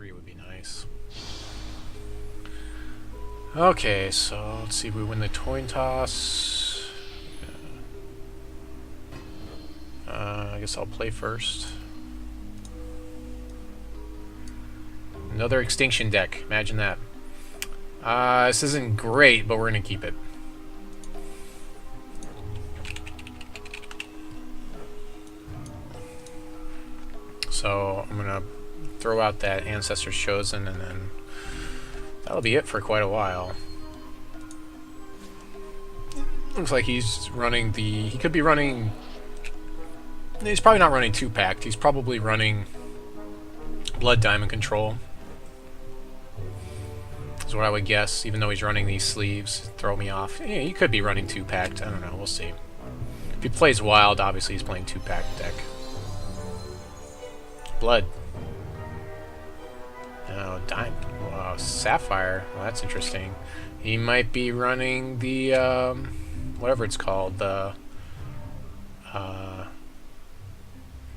3 would be nice. Okay, so let's see if we win the coin toss. I guess I'll play first. Another extinction deck. Imagine that. This isn't great, but we're going to keep it. So I'm going to throw out that Ancestor's Chosen, and then that'll be it for quite a while. Looks like he's running the... He could be running... He's probably not running 2-packed. He's probably running Blood Diamond Control. Is what I would guess, even though he's running these sleeves. Throw me off. Yeah, he could be running 2-packed. I don't know. We'll see. If he plays Wild, obviously he's playing 2-packed deck. Blood. Oh, wow, Sapphire. Well, that's interesting. He might be running the, whatever it's called, the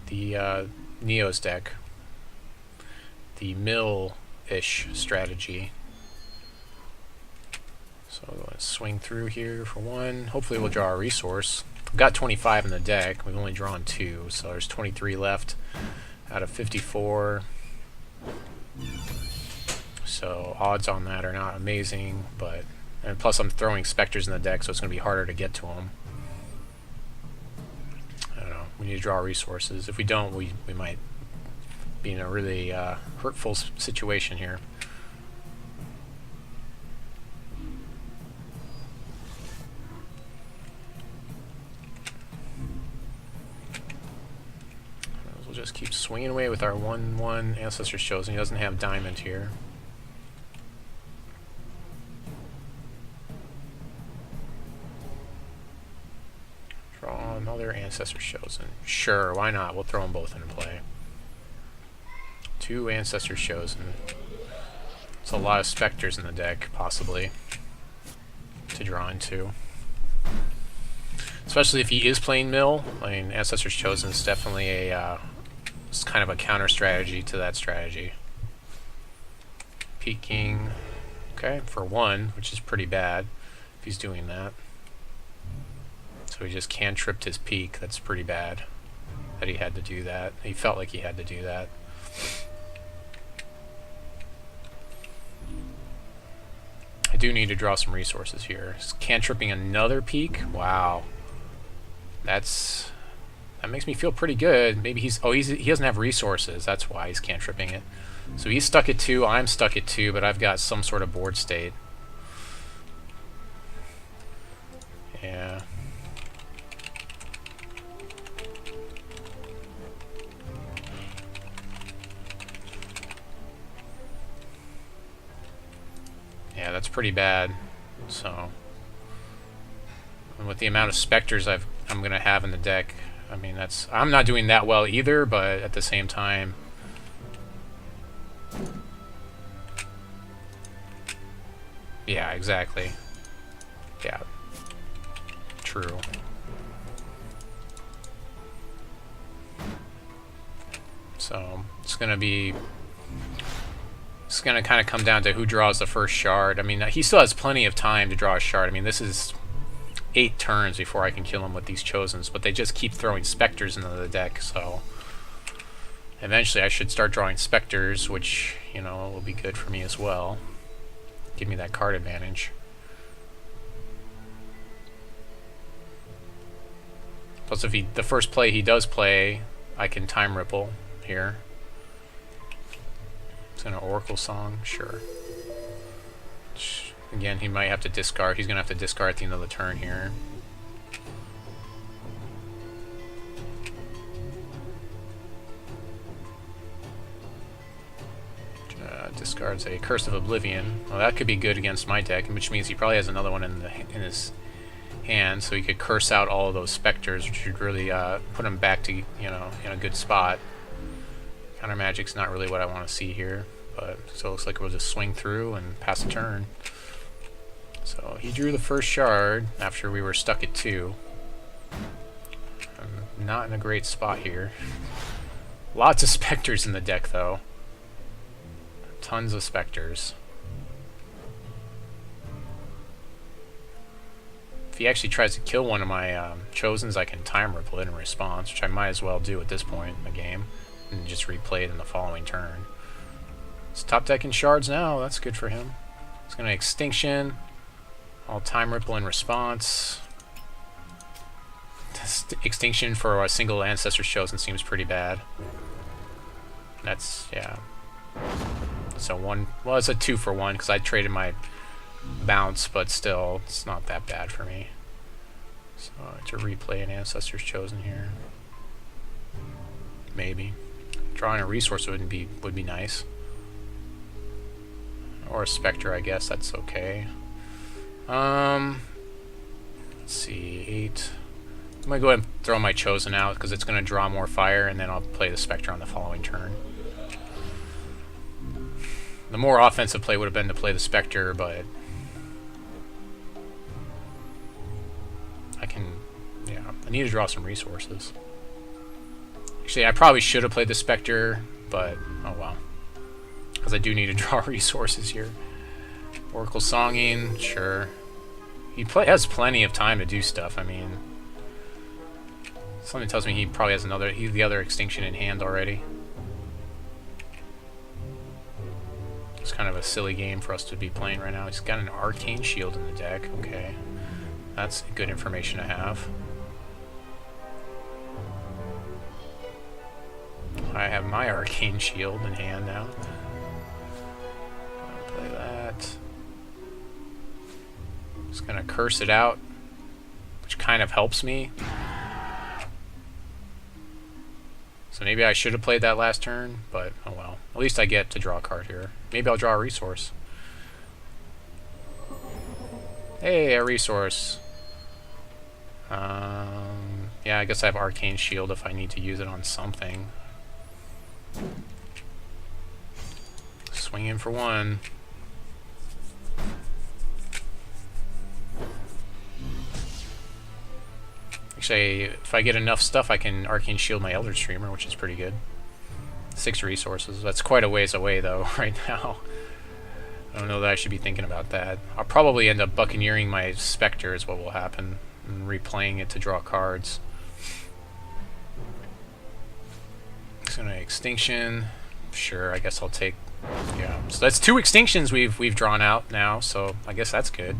Neos deck. The mill-ish strategy. So let's swing through here for one. Hopefully we'll draw a resource. We've got 25 in the deck. We've only drawn 2, so there's 23 left out of 54. So odds on that are not amazing, but... And plus I'm throwing Spectres in the deck, so it's going to be harder to get to them. I don't know. We need to draw resources. If we don't, we might be in a really hurtful situation here. We'll just keep swinging away with our 1/1 Ancestor's Chosen. He doesn't have Diamond here. Draw another Ancestor's Chosen. Sure, why not? We'll throw them both into play. 2 Ancestors Chosen. It's a lot of Spectres in the deck, possibly, to draw into. Especially if he is playing Mill. I mean, Ancestors Chosen is definitely a it's kind of a counter strategy to that strategy. Peeking, okay, for 1, which is pretty bad if he's doing that. So he just cantripped his peak. That's pretty bad that he had to do that. He felt like he had to do that. I do need to draw some resources here. Cantripping another peak? Wow. That makes me feel pretty good. Maybe he doesn't have resources. That's why he's cantripping it. So he's stuck at 2, I'm stuck at 2, but I've got some sort of board state. Yeah. Yeah, that's pretty bad. So, and with the amount of Spectres I'm gonna have in the deck, I mean, I'm not doing that well either, but at the same time, yeah, exactly. Yeah, true. So it's gonna kind of come down to who draws the first shard. I mean, he still has plenty of time to draw a shard. I mean, this is 8 turns before I can kill him with these Chosens, but they just keep throwing Spectres into the deck, so eventually I should start drawing Spectres, which, you know, will be good for me as well. Give me that card advantage. Plus, if the first play he does play, I can time ripple here. It's an Oracle Song, sure. Again, he might have to discard. He's gonna have to discard at the end of the turn here. Discards a Curse of Oblivion. Well, that could be good against my deck, which means he probably has another one in his hand, so he could curse out all of those Spectres, which would really put him back to, you know, in a good spot. Countermagic's not really what I want to see here, but so it looks like we'll just swing through and pass a turn. So he drew the first shard after we were stuck at 2. I'm not in a great spot here. Lots of Spectres in the deck, though. Tons of specters. If he actually tries to kill one of my Chosens, I can time ripple it in response, which I might as well do at this point in the game, and just replay it in the following turn. He's top decking shards now, that's good for him. He's going to Extinction. I'll time ripple in response. Extinction for a single Ancestor's Chosen seems pretty bad. That's, yeah. So one, well, it's a 2 for 1 because I traded my bounce, but still, it's not that bad for me. So to replay an Ancestor's Chosen here, maybe drawing a resource would be nice, or a Spectre, I guess. That's okay. Let's see, 8. I'm gonna go ahead and throw my Chosen out because it's gonna draw more fire, and then I'll play the Spectre on the following turn. The more offensive play would have been to play the Spectre, but I need to draw some resources. Actually, I probably should have played the Spectre, but oh well. Because I do need to draw resources here. Oracle Songing, sure. He has plenty of time to do stuff. I mean, something tells me he probably has the other Extinction in hand already. It's kind of a silly game for us to be playing right now. He's got an Arcane Shield in the deck. Okay. That's good information to have. I have my Arcane Shield in hand now. I'll play that. Just gonna curse it out, which kind of helps me. So maybe I should have played that last turn, but oh well. At least I get to draw a card here. Maybe I'll draw a resource. Hey, a resource. Yeah, I guess I have Arcane Shield if I need to use it on something. Swing in for 1. Actually, if I get enough stuff, I can Arcane Shield my Eldritch Dreamer, which is pretty good. 6 resources. That's quite a ways away, though, right now. I don't know that I should be thinking about that. I'll probably end up Buccaneering my Spectre is what will happen, and replaying it to draw cards. Just gonna Extinction. Sure, I guess I'll take... Yeah, so that's 2 Extinctions we've drawn out now, so I guess that's good.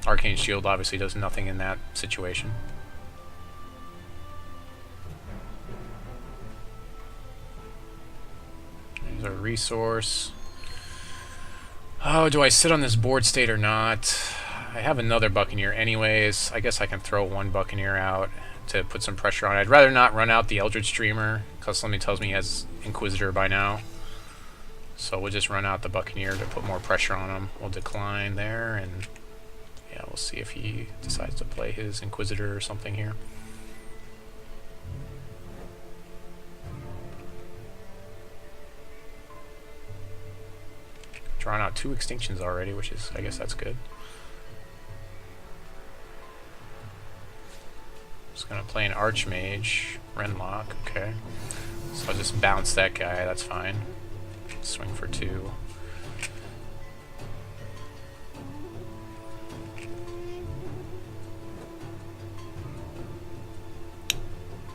Arcane Shield obviously does nothing in that situation. There's a resource. Oh, do I sit on this board state or not? I have another Buccaneer anyways. I guess I can throw 1 Buccaneer out to put some pressure on it. I'd rather not run out the Eldritch Dreamer, because something tells me he has Inquisitor by now. So we'll just run out the Buccaneer to put more pressure on him. We'll decline there, and yeah, we'll see if he decides to play his Inquisitor or something here. Drawn out 2 Extinctions already, which is, I guess that's good. Just gonna play an Archmage, Renlock, okay. So I'll just bounce that guy, that's fine. Swing for 2.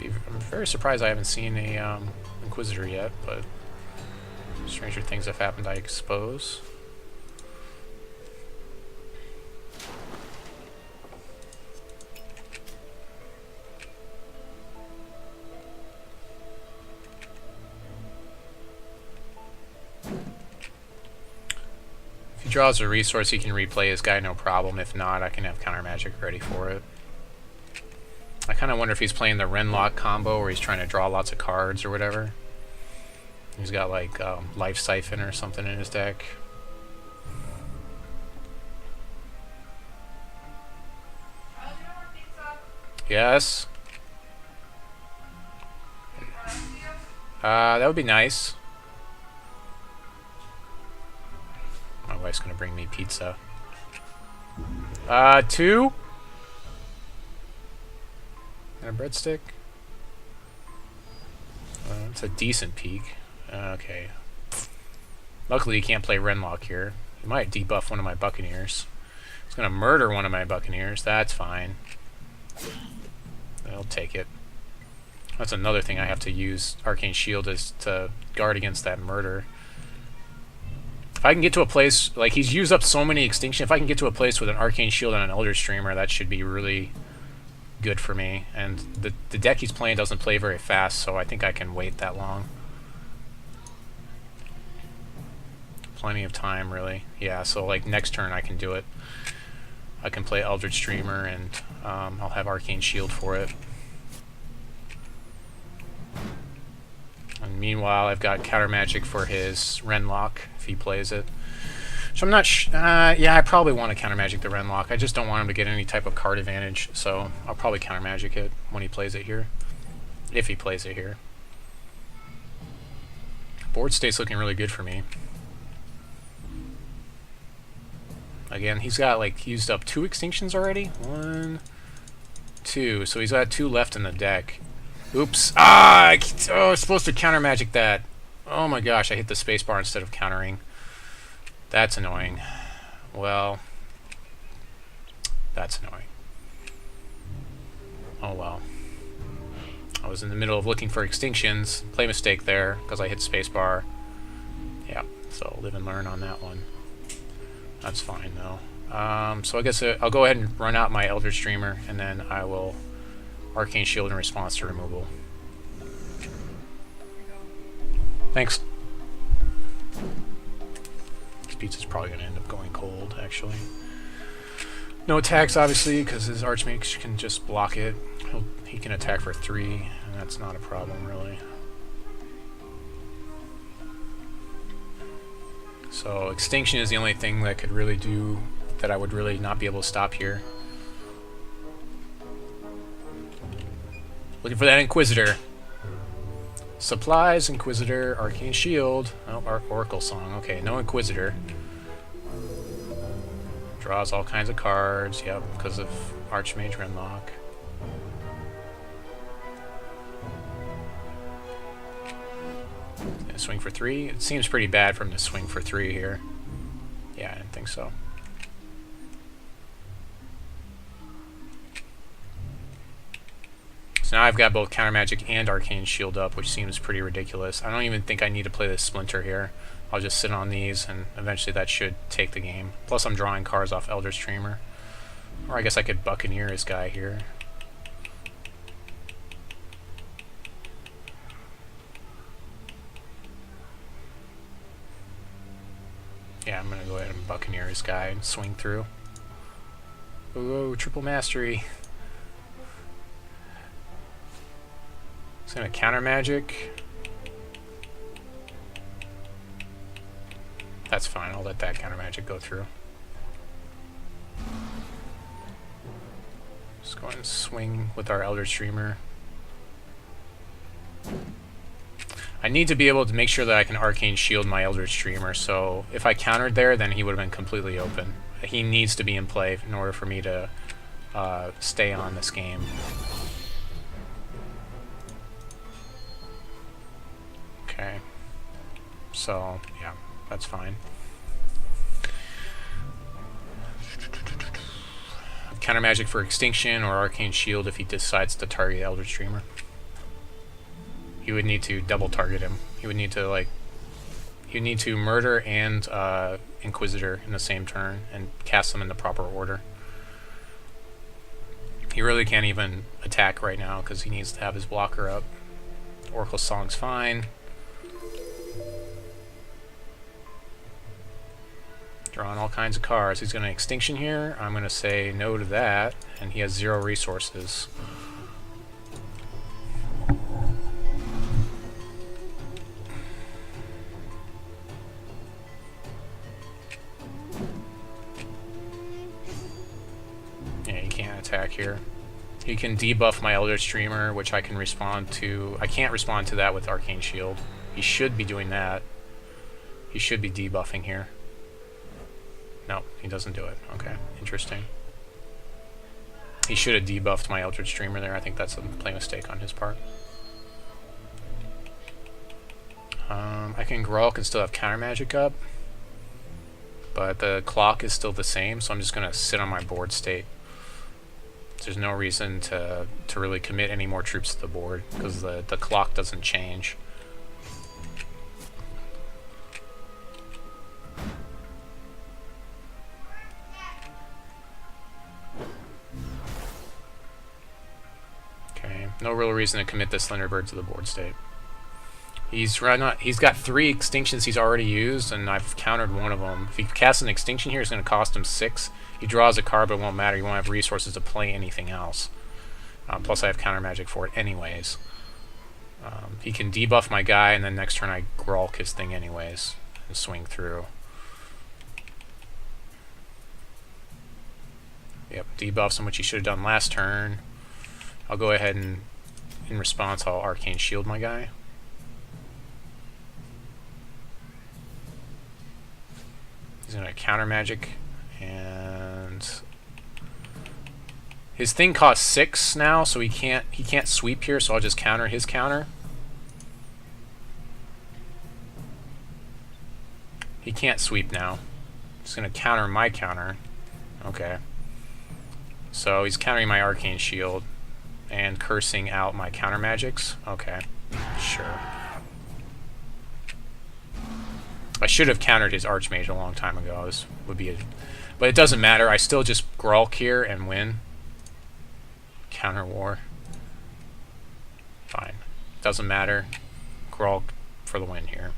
I'm very surprised I haven't seen a Inquisitor yet, but stranger things have happened, I suppose. If he draws a resource, he can replay his guy, no problem. If not, I can have Countermagic ready for it. I kind of wonder if he's playing the Renlock combo where he's trying to draw lots of cards or whatever. He's got like Life Siphon or something in his deck. Yes. That would be nice. My wife's gonna bring me pizza. 2? And a breadstick? It's a decent peak. Okay. Luckily, you can't play Renlock here. He might debuff one of my Buccaneers. He's going to murder one of my Buccaneers. That's fine. I'll take it. That's another thing I have to use Arcane Shield is to guard against that murder. If I can get to a place, like he's used up so many Extinction, if I can get to a place with an Arcane Shield and an Eldritch Dreamer, that should be really good for me. And the deck he's playing doesn't play very fast, so I think I can wait that long. Plenty of time, really. Yeah, so like next turn I can do it. I can play Eldritch Dreamer and I'll have Arcane Shield for it. And meanwhile, I've got Countermagic for his Renlock if he plays it. So I'm not yeah, I probably want to Countermagic the Renlock. I just don't want him to get any type of card advantage, so I'll probably Countermagic it when he plays it here. If he plays it here. Board state's looking really good for me. Again, he's got like used up 2 Extinctions already. 1, 2. So he's got 2 left in the deck. Oops. Ah! I was supposed to Countermagic that. Oh my gosh, I hit the spacebar instead of countering. That's annoying. Well, that's annoying. Oh well. I was in the middle of looking for Extinctions. Play mistake there because I hit spacebar. Yeah, so live and learn on that one. That's fine though. So I guess I'll go ahead and run out my Eldritch Dreamer, and then I will Arcane Shield in response to removal. Thanks. This pizza's probably going to end up going cold, actually. No attacks, obviously, because his Archmage can just block it. He can attack for 3, and that's not a problem, really. So Extinction is the only thing that could really do that I would really not be able to stop here. Looking for that Inquisitor. Supplies, Inquisitor, Arcane Shield. Oh, Oracle Song. Okay, no Inquisitor. Draws all kinds of cards. Yep, because of Archmage Renlock. Gonna swing for 3. It seems pretty bad for him to swing for 3 here. Yeah, I didn't think so. So now I've got both Countermagic and Arcane Shield up, which seems pretty ridiculous. I don't even think I need to play this Splinter here. I'll just sit on these, and eventually that should take the game. Plus I'm drawing cards off Eldritch Dreamer. Or I guess I could Buccaneer his guy here. Yeah, I'm going to go ahead and Buccaneer his guy and swing through. Ooh, triple mastery. He's going to Countermagic. That's fine, I'll let that Countermagic go through. Just go ahead and swing with our Eldritch Dreamer. I need to be able to make sure that I can Arcane Shield my Eldritch Dreamer, so if I countered there, then he would have been completely open. He needs to be in play in order for me to stay on this game. Okay. So, yeah, that's fine. Countermagic for Extinction or Arcane Shield if he decides to target Eldritch Dreamer. He would need to double target him. He would need to murder and Inquisitor in the same turn and cast them in the proper order. He really can't even attack right now because he needs to have his blocker up. Oracle Song's fine. Drawing all kinds of cards. He's going to Extinction here. I'm going to say no to that, and he has 0 resources. Yeah, he can't attack here. He can debuff my Eldritch Dreamer, which I can respond to. I can't respond to that with Arcane Shield. He should be doing that. He should be debuffing here. No, he doesn't do it. Okay, interesting. He should have debuffed my Eldritch Dreamer there. I think that's a play mistake on his part. I can Gralk and still have Countermagic up, but the clock is still the same, so I'm just going to sit on my board state. There's no reason to really commit any more troops to the board, because the clock doesn't change. Okay, no real reason to commit this Thunderbird to the board state. He's got 3 extinctions he's already used, and I've countered one of them. If he casts an extinction here, it's going to cost him 6. He draws a card, but it won't matter. He won't have resources to play anything else. Plus, I have Countermagic for it anyways. He can debuff my guy, and then next turn I Gralk his thing anyways and swing through. Yep, debuffs him, which he should have done last turn. I'll go ahead and, in response, I'll Arcane Shield my guy. He's going to Countermagic, and his thing costs 6 now, so he can't sweep here, so I'll just counter his counter. He can't sweep now. He's going to counter my counter. Okay. So he's countering my Arcane Shield and cursing out my Countermagics. Okay. Sure. I should have countered his Archmage a long time ago. This would be but it doesn't matter. I still just Gralk here and win. Counter war. Fine. Doesn't matter. Gralk for the win here.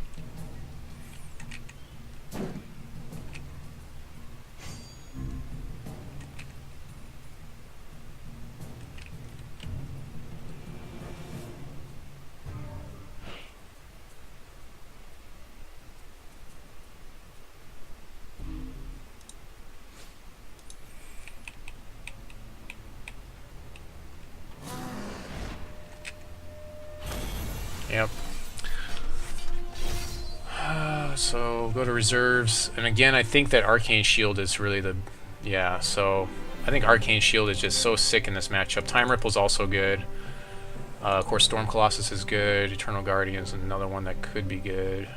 Yep. So go to reserves, and again, I think that Arcane Shield is really the... Yeah, so I think Arcane Shield is just so sick in this matchup. Time Ripple's also good. Of course, Storm Colossus is good. Eternal Guardian is another one that could be good.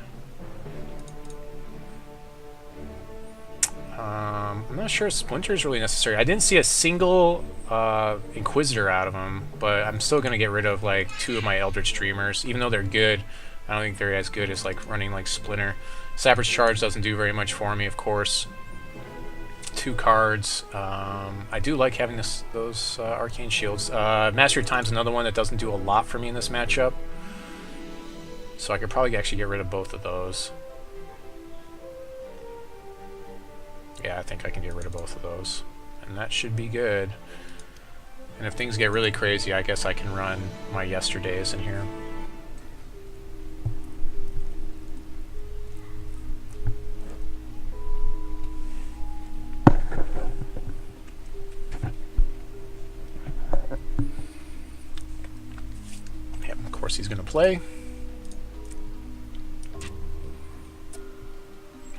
I'm not sure Splinter is really necessary. I didn't see a single Inquisitor out of him, but I'm still going to get rid of like 2 of my Eldritch Dreamers. Even though they're good, I don't think they're as good as like running like Splinter. Sapphire Shard doesn't do very much for me, of course. 2 cards. I do like having those Arcane Shields. Mastery of Time's another one that doesn't do a lot for me in this matchup. So I could probably actually get rid of both of those. Yeah, I think I can get rid of both of those. And that should be good. And if things get really crazy, I guess I can run my Yesterdays in here. Yep, of course he's going to play.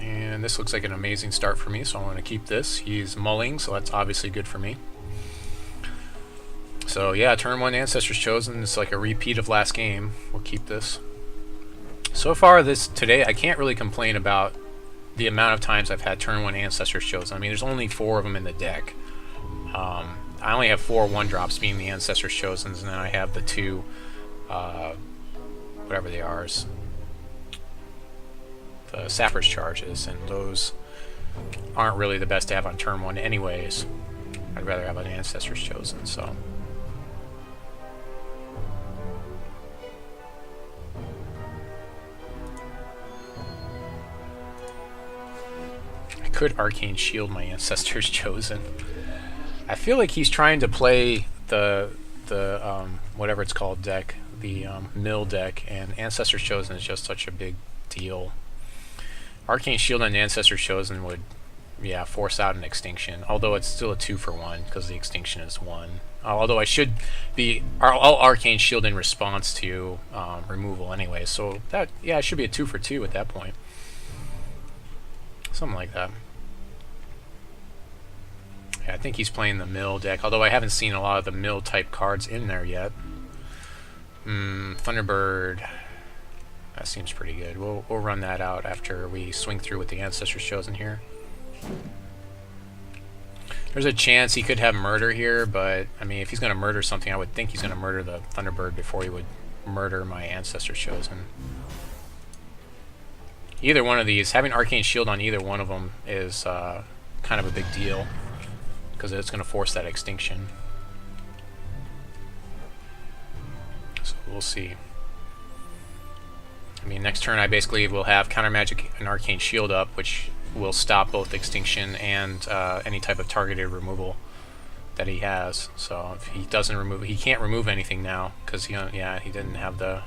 And this looks like an amazing start for me, so I want to keep this. He's mulling, so that's obviously good for me. So yeah, turn 1 Ancestors Chosen. It's like a repeat of last game. We'll keep this. So far today, I can't really complain about the amount of times I've had turn 1 Ancestors Chosen. I mean, there's only 4 of them in the deck. I only have 4 1-drops, being the Ancestors Chosen, and then I have the 2, whatever they are, the Sapper's Charges, and those aren't really the best to have on turn 1 anyways. I'd rather have an Ancestors Chosen, so... I could Arcane Shield my Ancestors Chosen. I feel like he's trying to play the whatever it's called deck, the mill deck, and Ancestors Chosen is just such a big deal. Arcane Shield and Ancestors Chosen would, yeah, force out an extinction. Although it's still a 2-for-1 because the extinction is 1. Although I should be, I'll Arcane Shield in response to removal anyway. So that, yeah, it should be a 2-for-2 at that point. Something like that. Yeah, I think he's playing the mill deck. Although I haven't seen a lot of the mill type cards in there yet. Thunderbird. That seems pretty good. We'll run that out after we swing through with the Ancestors Chosen here. There's a chance he could have murder here, but I mean, if he's going to murder something, I would think he's going to murder the Thunderbird before he would murder my Ancestors Chosen. Either one of these, having Arcane Shield on either one of them is kind of a big deal, because it's going to force that extinction. So we'll see. I mean, next turn I basically will have Countermagic and Arcane Shield up, which will stop both extinction and any type of targeted removal that he has. So if he doesn't remove, he can't remove anything now because he didn't have the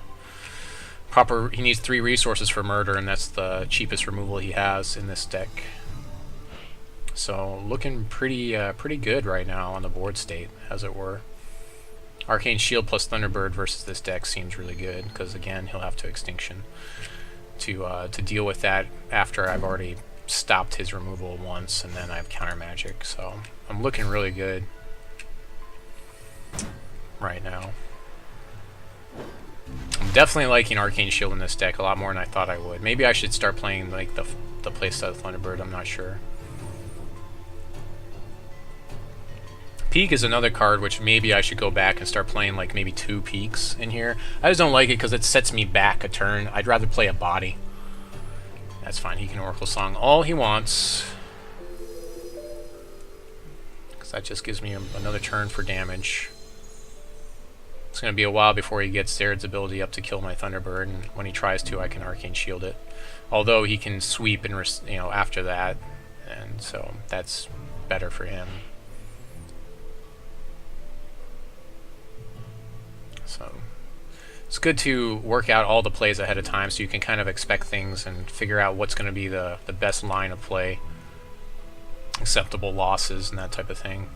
proper. He needs 3 resources for murder, and that's the cheapest removal he has in this deck. So looking pretty good right now on the board state, as it were. Arcane Shield plus Thunderbird versus this deck seems really good because again he'll have to extinction to deal with that after I've already stopped his removal once, and then I have Countermagic. So I'm looking really good right now. I'm definitely liking Arcane Shield in this deck a lot more than I thought I would. Maybe I should start playing like the playstyle of Thunderbird. I'm not sure. Peak is another card which maybe I should go back and start playing like maybe 2 peaks in here. I just don't like it because it sets me back a turn. I'd rather play a body. That's fine. He can Oracle Song all he wants, because that just gives me another turn for damage. It's going to be a while before he gets Zaired's ability up to kill my Thunderbird, and when he tries to, I can Arcane Shield it. Although he can sweep and after that, and so that's better for him. So it's good to work out all the plays ahead of time so you can kind of expect things and figure out what's going to be the best line of play, acceptable losses and that type of thing.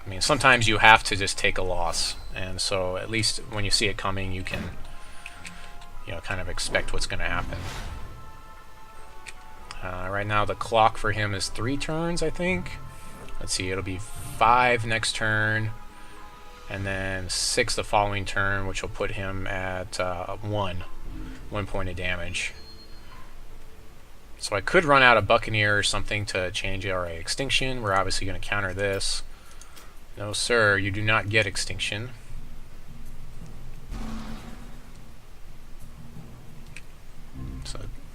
I mean, sometimes you have to just take a loss, and so at least when you see it coming, you can kind of expect what's going to happen. Right now the clock for him is 3 turns, I think. Let's see, it'll be 5 next turn, and then 6 the following turn, which will put him at 1 point of damage. So I could run out a Buccaneer or something to change our extinction. We're obviously going to counter this. No sir, you do not get extinction.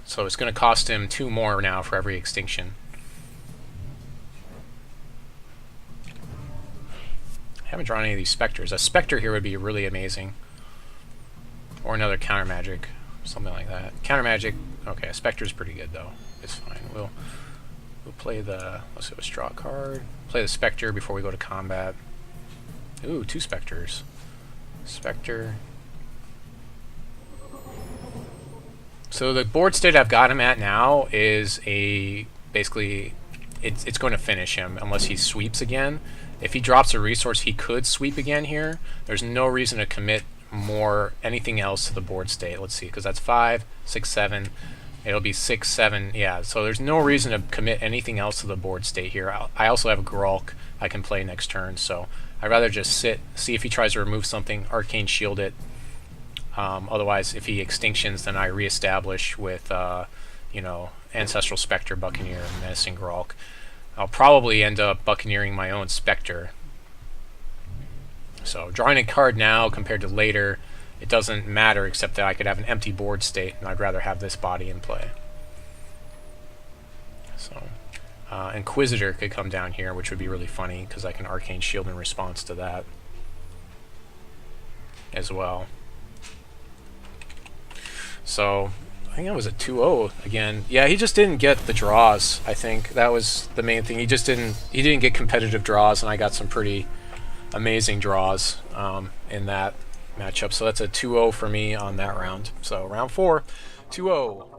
So it's going to cost him 2 more now for every extinction. I haven't drawn any of these Spectres. A Spectre here would be really amazing. Or another Countermagic. Something like that. Countermagic. Okay, a Spectre's pretty good though. It's fine. We'll play the... Let's go draw a card. Play the Spectre before we go to combat. Ooh, 2 Spectres. Spectre. So the board state I've got him at now is basically it's going to finish him unless he sweeps again. If he drops a resource, he could sweep again here. There's no reason to commit anything else to the board state. Let's see, because that's 5, 6, 7. It'll be 6, 7. Yeah, so there's no reason to commit anything else to the board state here. I also have a Gralk I can play next turn, so I'd rather just sit, see if he tries to remove something, Arcane Shield it. Otherwise, if he extinctions, then I reestablish with, Ancestral Spectre, Buccaneer, and Menacing Gralk. I'll probably end up Buccaneering my own Spectre. So drawing a card now compared to later, it doesn't matter except that I could have an empty board state, and I'd rather have this body in play. So Inquisitor could come down here, which would be really funny because I can Arcane Shield in response to that as well. So I think that was a 2-0 again. Yeah, he just didn't get the draws. I think that was the main thing. He didn't get competitive draws, and I got some pretty amazing draws in that matchup. So that's a 2-0 for me on that round. So round 4, 2-0.